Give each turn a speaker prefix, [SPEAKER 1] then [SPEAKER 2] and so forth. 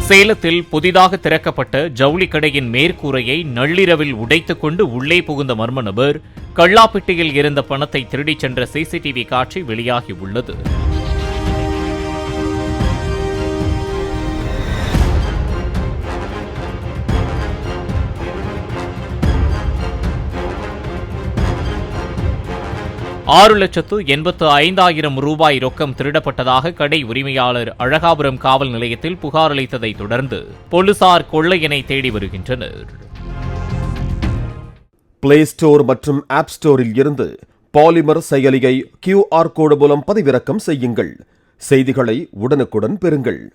[SPEAKER 1] சேலத்தில் புதிதாக திறக்கப்பட்ட ஜவுளி கடையின் மேற்கூரையை நள்ளிரவில் உடைத்துக் கொண்டு உள்ளே புகுந்த மர்ம நபர் கள்ளாப்பெட்டியில் இருந்த பணத்தை திருடிச் சென்ற சிசிடிவி காட்சி வெளியாகியுள்ளது. ₹6,85,000 ரொக்கம் திருடப்பட்டதாக கடை உரிமையாளர் அழகாபுரம் காவல் நிலையத்தில் புகார் அளித்ததை தொடர்ந்து போலீசார் கொள்ளையனை தேடி வருகின்றனர்.
[SPEAKER 2] பிளே ஸ்டோர் மற்றும் ஆப் ஸ்டோரில் இருந்து பாலிமர் செயலியை QR கோடு மூலம் பதிவிறக்கம் செய்யுங்கள். செய்திகளை உடனுக்குடன் பெறுங்கள்.